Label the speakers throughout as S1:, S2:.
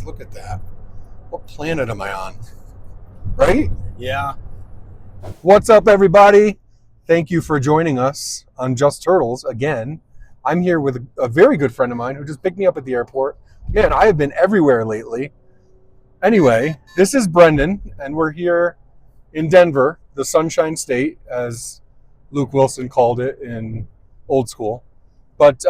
S1: snakes. Look at that. What planet am I on? Right?
S2: Yeah.
S1: What's up, everybody? Thank you for joining us on Just Turtles again. I'm here with a very good friend of mine who just picked me up at the airport. Man, I have been everywhere lately. Anyway, this is Brendan, and we're here in Denver, the Sunshine State, as Luke Wilson called it in old school. But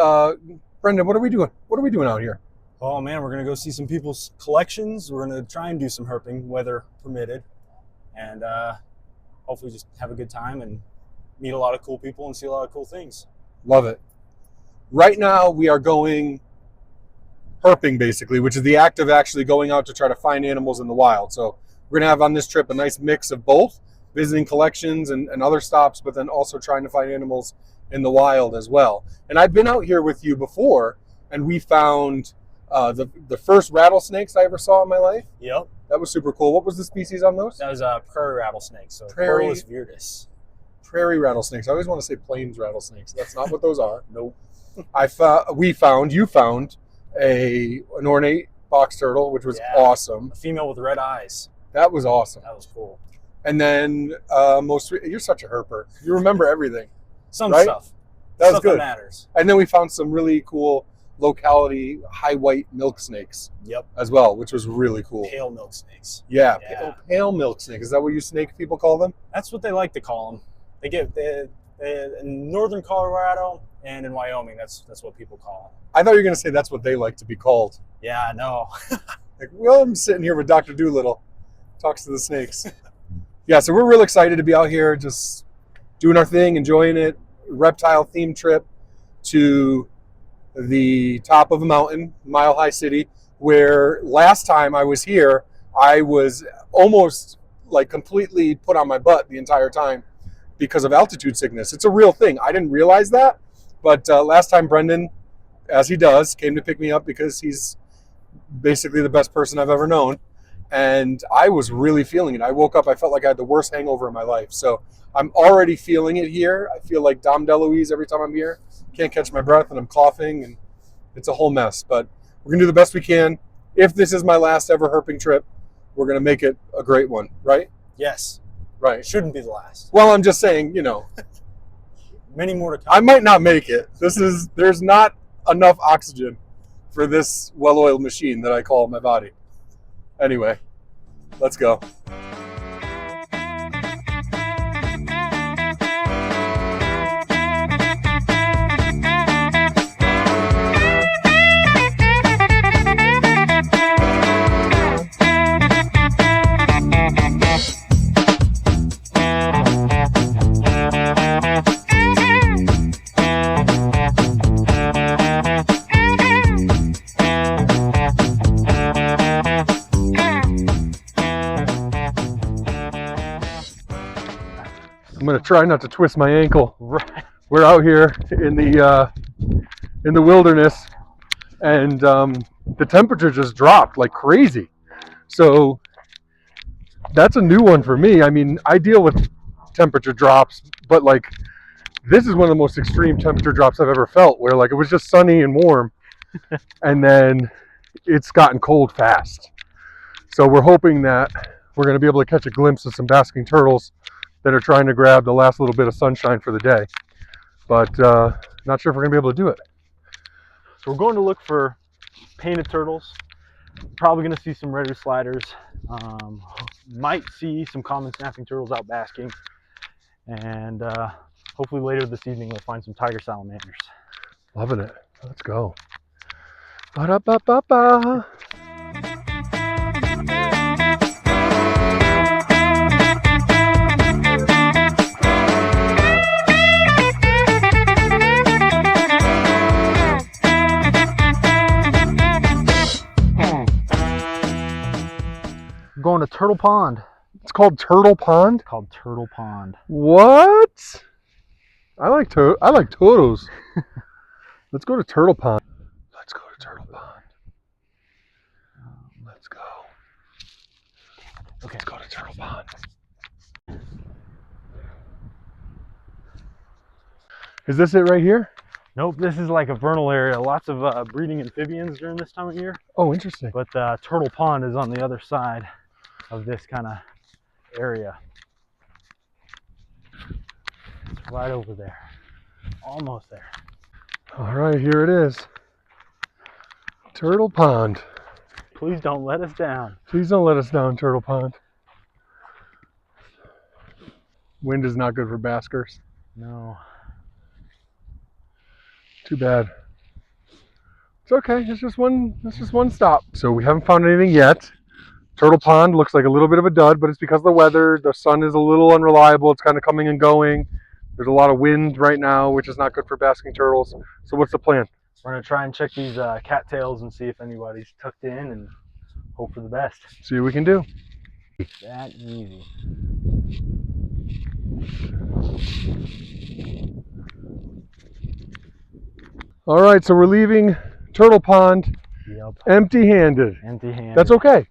S1: Brendan, what are we doing? What are we doing out here?
S2: Oh man, we're gonna go see some people's collections. We're gonna try and do some herping, weather permitted, and hopefully just have a good time and meet a lot of cool people and see a lot of cool things.
S1: Love it. Right now, we are going herping, basically, which is the act of actually going out to try to find animals in the wild. So we're gonna have on this trip a nice mix of both, visiting collections and other stops, but then also trying to find animals in the wild as well. And I've been out here with you before, and we found the first rattlesnakes I ever saw in my life.
S2: Yep.
S1: That was super cool. What was the species on those?
S2: That was prairie rattlesnakes, so
S1: Prairie-
S2: Corylus viridis.
S1: Prairie rattlesnakes. I always want to say plains rattlesnakes. That's not what those are.
S2: Nope.
S1: You found an ornate box turtle, which was
S2: Yeah.
S1: awesome.
S2: A female with red eyes.
S1: That was awesome.
S2: That was cool.
S1: And then you're such a herper. You remember everything.
S2: Some
S1: Right?
S2: stuff.
S1: That was
S2: Stuff
S1: good.
S2: that matters.
S1: And then we found some really cool locality high white milk snakes
S2: Yep.
S1: as well, which was really cool.
S2: Pale milk snakes.
S1: Yeah,
S2: Yeah.
S1: pale milk snake. Is that what you snake people call them?
S2: That's what they like to call them. They in northern Colorado and in Wyoming. That's what people call them.
S1: I thought you were going to say that's what they like to be called.
S2: Yeah, no.
S1: Like, well, I'm sitting here with Dr. Doolittle, talks to the snakes. Yeah, so we're real excited to be out here just doing our thing, enjoying it. Reptile themed trip to the top of a mountain, Mile High City, where last time I was here, I was almost like completely put on my butt the entire time because of altitude sickness. It's a real thing. I didn't realize that, but last time Brendan, as he does, came to pick me up because he's basically the best person I've ever known. And I was really feeling it. I woke up, I felt like I had the worst hangover in my life. So I'm already feeling it here. I feel like Dom DeLuise every time I'm here. Can't catch my breath and I'm coughing and it's a whole mess. But we're going to do the best we can. If this is my last ever herping trip, we're going to make it a great one, right?
S2: Yes.
S1: Right.
S2: It shouldn't be the last.
S1: Well, I'm just saying,
S2: Many more to come.
S1: I might not make it. There's not enough oxygen for this well-oiled machine that I call my body. Anyway, let's go. I'm gonna try not to twist my ankle. We're out here in the wilderness, and the temperature just dropped like crazy. So that's a new one for me. I mean, I deal with temperature drops, but like this is one of the most extreme temperature drops I've ever felt. Where like it was just sunny and warm, and then it's gotten cold fast. So we're hoping that we're gonna be able to catch a glimpse of some basking turtles that are trying to grab the last little bit of sunshine for the day. But not sure if we're gonna be able to do it.
S3: So we're going to look for painted turtles. Probably gonna see some redder sliders. Might see some common snapping turtles out basking. And hopefully later this evening we'll find some tiger salamanders.
S1: Loving it. Let's go. Ba-da-ba-ba-ba.
S3: Going to Turtle Pond.
S1: It's called Turtle Pond?
S3: It's called Turtle Pond.
S1: What? I like turtles. Let's go to Turtle Pond. Let's go to Turtle Pond. Let's go.
S3: Okay.
S1: Let's go to Turtle Pond. Is this it right here?
S3: Nope, this is like a vernal area. Lots of breeding amphibians during this time of year.
S1: Oh, interesting.
S3: But Turtle Pond is on the other side of this kind of area. It's right over there. Almost there.
S1: All right, here it is. Turtle Pond.
S3: Please don't let us down.
S1: Please don't let us down, Turtle Pond. Wind is not good for baskers.
S3: No.
S1: Too bad. It's okay. It's just one stop. So we haven't found anything yet. Turtle Pond looks like a little bit of a dud, but it's because of the weather. The sun is a little unreliable. It's kind of coming and going. There's a lot of wind right now, which is not good for basking turtles. So what's the plan?
S3: We're gonna try and check these cattails and see if anybody's tucked in and hope for the best.
S1: See what we can do.
S3: That easy.
S1: All right, so we're leaving Turtle Pond
S3: Yep.
S1: empty-handed.
S3: Empty-handed.
S1: That's okay.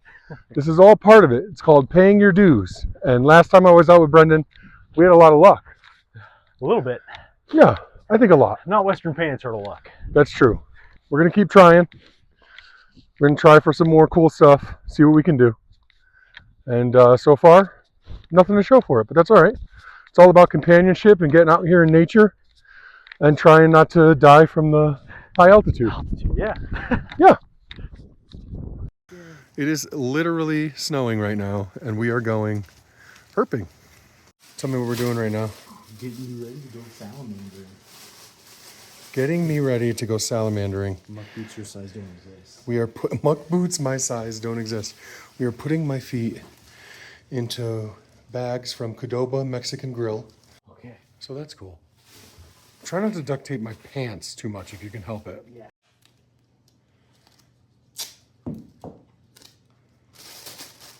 S1: This is all part of it. It's called paying your dues. And last time I was out with Brendan, we had a lot of luck.
S3: A little bit.
S1: Yeah, I think a lot.
S3: Not Western painted turtle luck.
S1: That's true. We're going to keep trying. We're going to try for some more cool stuff, see what we can do. And so far, nothing to show for it, but that's all right. It's all about companionship and getting out here in nature and trying not to die from the high altitude.
S3: Yeah.
S1: Yeah. It is literally snowing right now, and we are going herping. Tell me what we're doing right now.
S2: Getting you ready to go salamandering.
S1: Getting me ready to go salamandering.
S2: Muck boots your size don't exist.
S1: We are muck boots my size don't exist. We are putting my feet into bags from Qdoba Mexican Grill.
S2: Okay.
S1: So that's cool. Try not to duct tape my pants too much if you can help it.
S2: Yeah.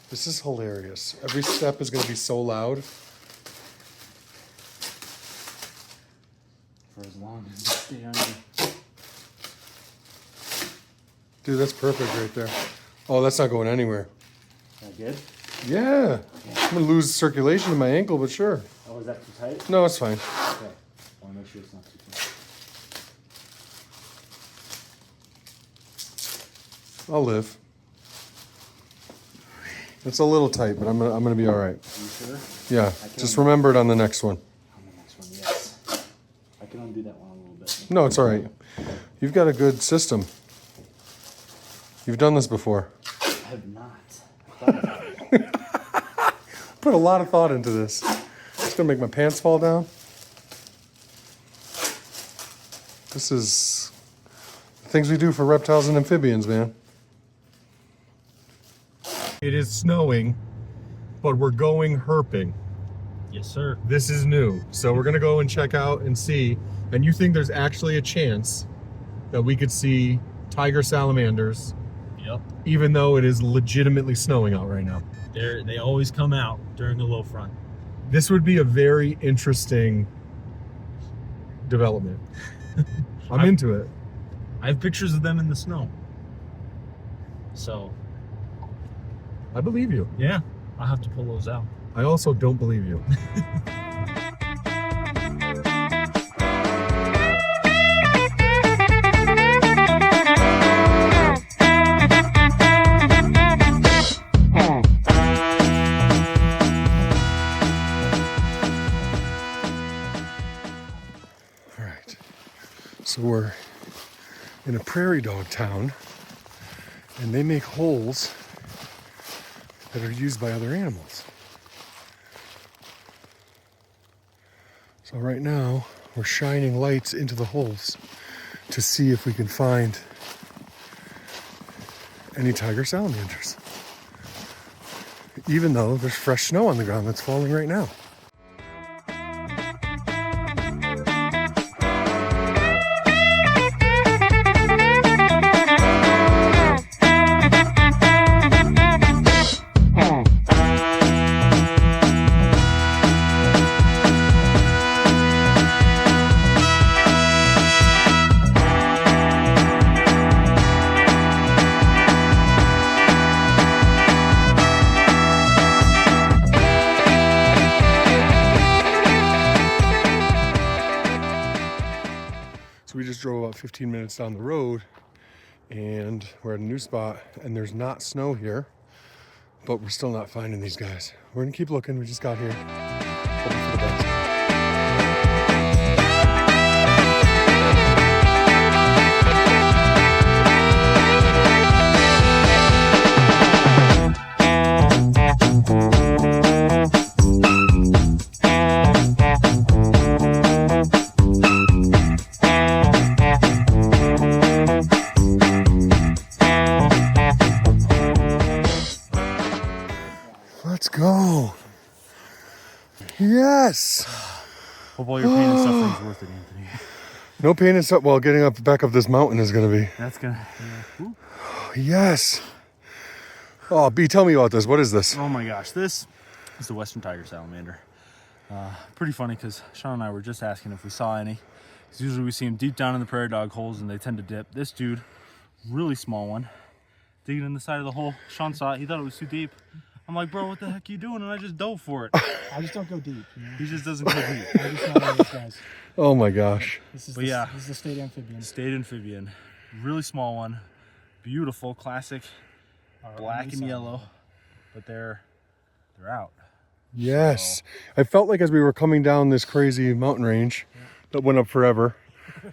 S1: This is hilarious. Every step is going to be so loud.
S2: For as long as you stay under.
S1: Dude, that's perfect right there. Oh, that's not going anywhere.
S2: Is that good?
S1: Yeah. I'm going to lose circulation in my ankle, but sure.
S2: Oh, is that too tight?
S1: No, it's fine.
S2: Okay. I want to make sure it's not too tight.
S1: I'll live. It's a little tight, but I'm gonna be all right.
S2: Are you sure?
S1: Yeah. Just remember it on the next one.
S2: On the next one, yes. I can undo that one a little bit.
S1: No, it's all right. You've got a good system. You've done this before.
S2: I have not.
S1: Put a lot of thought into this. It's gonna make my pants fall down. This is the things we do for reptiles and amphibians, man. It is snowing, but we're going herping.
S2: Yes, sir.
S1: This is new. So we're gonna go and check out and see. And you think there's actually a chance that we could see tiger salamanders,
S2: Yep.
S1: even though it is legitimately snowing out right now.
S2: They always come out during the low front.
S1: This would be a very interesting development. I'm into it.
S2: I have pictures of them in the snow. So,
S1: I believe you.
S2: yeah, I'll have to pull those out.
S1: I also don't believe you. All right. So we're in a prairie dog town, and they make holes that are used by other animals. So right now, we're shining lights into the holes to see if we can find any tiger salamanders. Even though there's fresh snow on the ground that's falling right now. 15 minutes down the road, and we're at a new spot, and there's not snow here, but we're still not finding these guys. We're gonna keep looking. We just got here. Hoping for the best. Let's go. Yes.
S3: Hope all your pain and suffering's worth it, Anthony.
S1: No pain and stuff. Well, getting up back up this mountain is gonna be.
S3: That's gonna. Yeah.
S1: Yes. Oh, B, tell me about this. What is this?
S3: Oh my gosh, this is the Western Tiger Salamander. Pretty funny because Sean and I were just asking if we saw any. Because usually we see them deep down in the prairie dog holes and they tend to dip. This dude, really small one, digging in the side of the hole. Sean saw it. He thought it was too deep. I'm like, bro, what the heck are you doing? And I just dove for it.
S4: I just don't go deep. You know?
S3: He just doesn't go deep.
S4: I'm just not one of those guys.
S1: Oh my gosh.
S4: This is
S3: But yeah.
S4: this is the state amphibian.
S3: State amphibian. Really small one. Beautiful, classic, black and yellow. But they're out.
S1: Yes. I felt like as we were coming down this crazy mountain range that went up forever,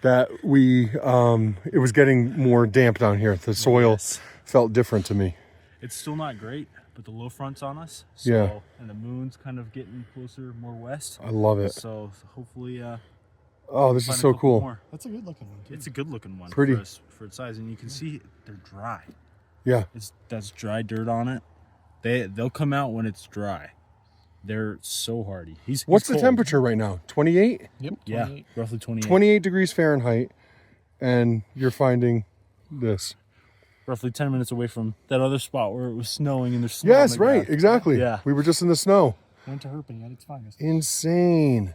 S1: that it was getting more damp down here. The soil
S3: Yes.
S1: felt different to me.
S3: It's still not great, but the low front's on us. So,
S1: Yeah.
S3: And the moon's kind of getting closer, more west.
S1: I love it.
S3: So hopefully,
S1: Oh, this
S3: find
S1: is
S3: a
S1: so
S3: couple
S1: cool.
S3: more.
S4: That's a good looking one too.
S3: It's a good looking one.
S1: Pretty.
S3: For its size, and you can see they're dry.
S1: Yeah.
S3: That's dry dirt on it. They'll come out when it's dry. They're so hardy. He's
S1: What's the
S3: cold.
S1: temperature right now? 28?
S4: Yep.
S3: Yeah,
S4: 28.
S3: roughly 28.
S1: 28 degrees Fahrenheit, and you're finding this.
S3: Roughly 10 minutes away from that other spot where it was snowing and there's snow on
S1: Yes,
S3: the
S1: right,
S3: ground.
S1: exactly.
S3: Yeah.
S1: We were just in the snow.
S4: Went to herping at its finest.
S1: Insane.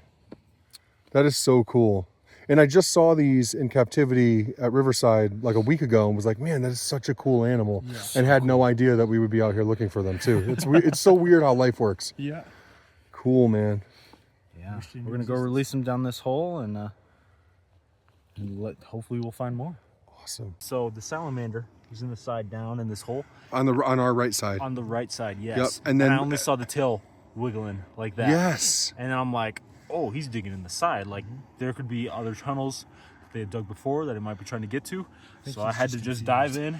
S1: That is so cool. And I just saw these in captivity at Riverside like a week ago and was like, man, that is such a cool animal.
S4: Yeah.
S1: And had no idea that we would be out here looking for them too. It's so weird how life works.
S3: Yeah.
S1: Cool, man.
S3: Yeah. We're gonna go release them down this hole and hopefully we'll find more.
S1: Awesome.
S3: So the salamander is in the side down in this hole.
S1: On our right side.
S3: On the right side, yes.
S1: Yep, and then-
S3: I only saw the tail wiggling like that.
S1: Yes.
S3: And then I'm like, oh, he's digging in the side. Like there could be other tunnels they had dug before that it might be trying to get to. So I had to just dive in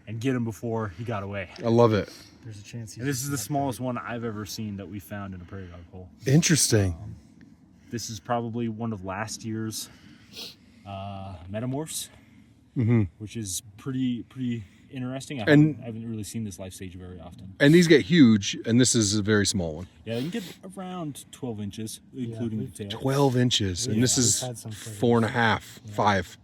S3: and get him before he got away.
S1: I love it.
S4: There's a chance he's
S3: And this is the smallest one I've ever seen that we found in a prairie dog hole.
S1: Interesting.
S3: This is probably one of last year's metamorphs, which is pretty interesting. I haven't really seen this life stage very often.
S1: And these get huge, and this is a very small one.
S3: Yeah, they can get around 12 inches, including the tail.
S1: 12 inches, and this is
S4: we've had some pretty-
S1: 4.5, 5.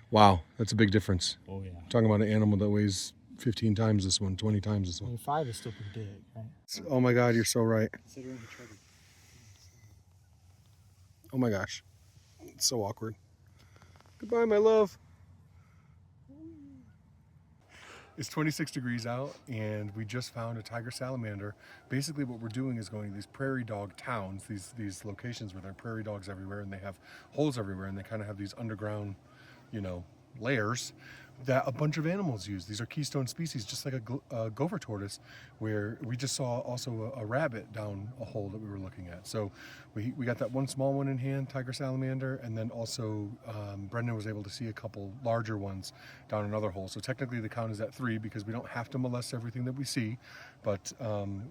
S1: Wow, that's a big difference.
S3: Oh yeah.
S1: Talking about an animal that weighs 15 times this one, 20 times this
S4: I
S1: one.
S4: mean, 5 is still pretty big, right?
S1: Oh my God, you're so right.
S4: Considering the trigger.
S1: Oh my gosh, it's so awkward. Goodbye, my love. It's 26 degrees out, and we just found a tiger salamander. Basically, what we're doing is going to these prairie dog towns, these locations where there are prairie dogs everywhere, and they have holes everywhere, and they kind of have these underground, layers that a bunch of animals use. These are keystone species, just like a gopher tortoise, where we just saw also a rabbit down a hole that we were looking at. So we got that one small one in hand, tiger salamander, and then also Brendan was able to see a couple larger ones down another hole. So technically the count is at 3 because we don't have to molest everything that we see, but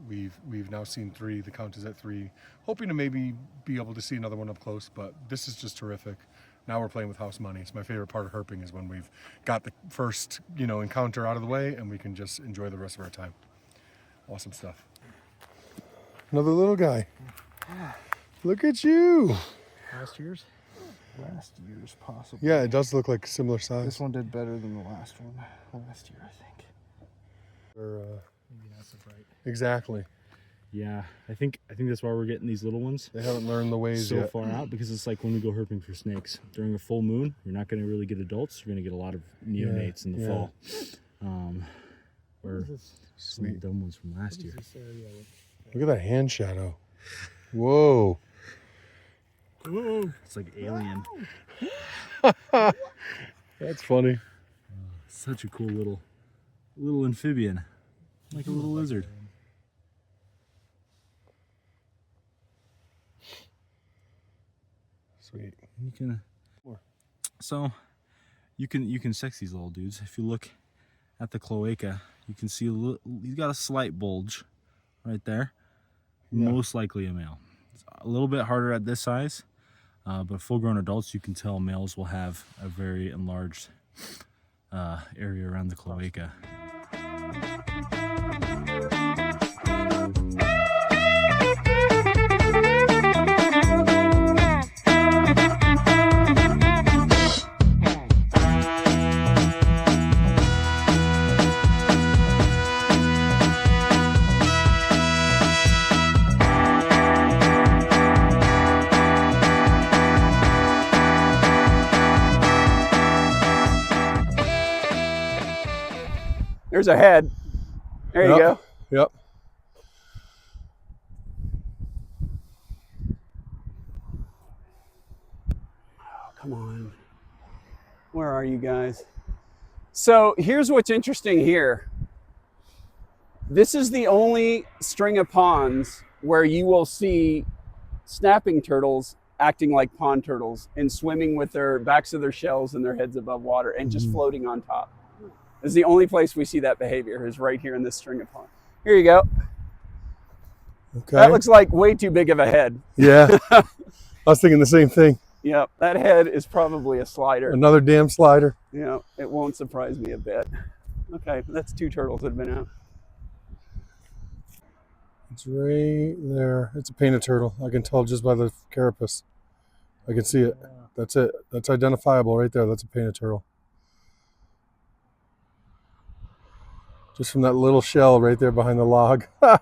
S1: we've now seen 3. The count is at 3, hoping to maybe be able to see another one up close, but this is just terrific. Now we're playing with house money. It's my favorite part of herping is when we've got the first, encounter out of the way and we can just enjoy the rest of our time. Awesome stuff. Another little guy. Look at you.
S4: Last year's? Last year's, possibly.
S1: Yeah, it does look like similar size.
S4: This one did better than the last one last year, I think.
S1: Maybe
S4: not so bright.
S1: Exactly.
S3: Yeah, I think that's why we're getting these little ones
S1: They haven't learned the ways
S3: so
S1: yet.
S3: far out, because it's like when we go herping for snakes during a full moon, you're not going to really get adults. You're going to get a lot of neonates in the fall. Or some of the dumb ones from last year.
S1: Look at that hand shadow. Whoa.
S3: It's like alien.
S1: That's funny.
S2: Such a cool little amphibian, like a little lizard.
S1: Sweet.
S2: You can sex these little dudes. If you look at the cloaca, you can see he's got a slight bulge right there.
S1: Yeah.
S2: Most likely a male. It's a little bit harder at this size, but full-grown adults, you can tell males will have a very enlarged area around the cloaca.
S5: There's a head. There you go.
S1: Yep.
S5: Oh, come on. Where are you guys? So here's what's interesting here. This is the only string of ponds where you will see snapping turtles acting like pond turtles and swimming with their backs of their shells and their heads above water and just floating on top. This is the only place we see that behavior, is right here in this string of ponds. Here you go.
S1: Okay.
S5: That looks like way too big of a head.
S1: Yeah. I was thinking the same thing.
S5: Yep, that head is probably a slider.
S1: Another damn slider.
S5: Yeah, it won't surprise me a bit. Okay, that's 2 turtles that have been out.
S1: It's right there. It's a painted turtle. I can tell just by the carapace. I can see it. That's it. That's identifiable right there. That's a painted turtle. Just from that little shell right there behind the log. That's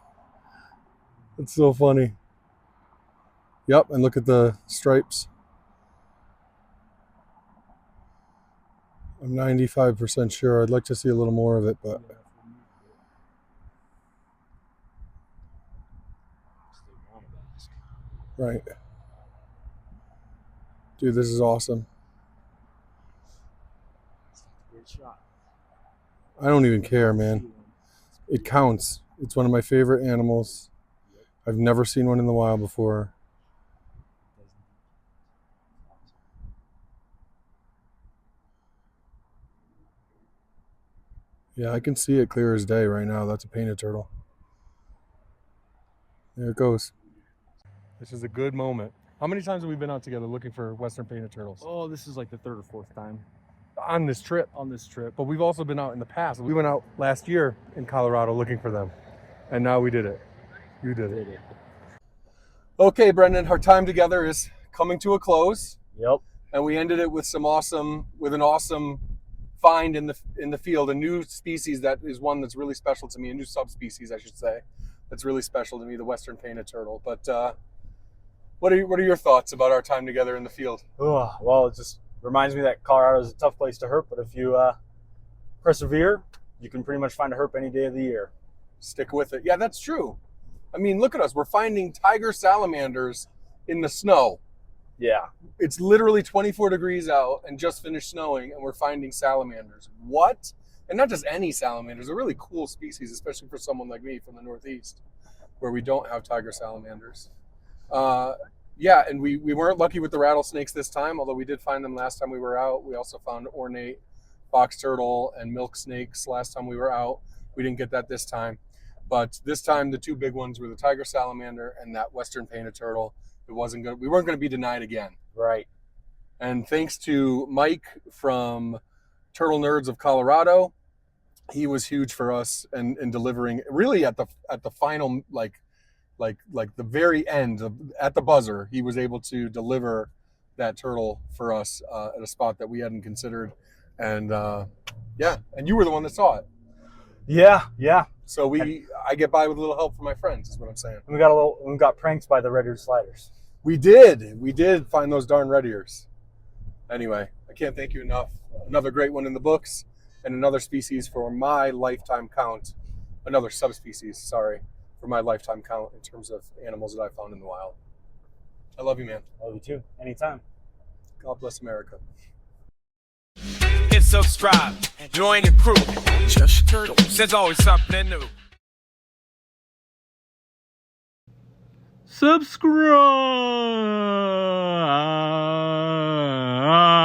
S1: so funny. Yep, and look at the stripes. I'm 95% sure. I'd like to see a little more of it, but right. Dude, this is awesome. I don't even care, man. It counts. It's one of my favorite animals. I've never seen one in the wild before. Yeah, I can see it clear as day right now. That's a painted turtle. There it goes. This is a good moment. How many times have we been out together looking for western painted turtles?
S3: Oh, this is like the 3rd or 4th time
S1: On this trip.
S3: on this trip.
S1: But we've also been out in the past. We went out last year in Colorado looking for them. And now we did it. You did it. Okay, Brendan, our time together is coming to a close.
S3: Yep.
S1: And we ended it with an awesome find in the field, a new species that is one that's really special to me, a new subspecies, I should say, that's really special to me, the western painted turtle. But what are your thoughts about our time together in the field?
S2: Oh, well, it just reminds me that Colorado is a tough place to herp, but if you persevere, you can pretty much find a herp any day of the year.
S1: Stick with it. Yeah, that's true. I mean, look at us. We're finding tiger salamanders in the snow.
S2: Yeah.
S1: It's literally 24 degrees out and just finished snowing, and we're finding salamanders. What? And not just any salamanders. They're really cool species, especially for someone like me from the Northeast, where we don't have tiger salamanders. Yeah, and we weren't lucky with the rattlesnakes this time, although we did find them last time we were out. We also found ornate box turtle and milk snakes last time we were out. We didn't get that this time. But this time, the 2 big ones were the tiger salamander and that western painted turtle. We weren't going to be denied again.
S2: Right.
S1: And thanks to Mike from Turtle Nerds of Colorado, he was huge for us in delivering. Really, at the final, like the very end, at the buzzer, he was able to deliver that turtle for us at a spot that we hadn't considered. And yeah, and you were the one that saw it.
S2: Yeah.
S1: So I get by with a little help from my friends, is what I'm saying.
S2: We got pranked by the red-eared sliders.
S1: We did find those darn red ears. Anyway, I can't thank you enough. Another great one in the books, and another species for my lifetime count. Another subspecies, sorry, for my lifetime count in terms of animals that I found in the wild. I love you, man.
S2: Love you too. Anytime.
S1: God bless America.
S6: hit subscribe, join the crew. Just turtles. There's always something new.
S3: Subscribe.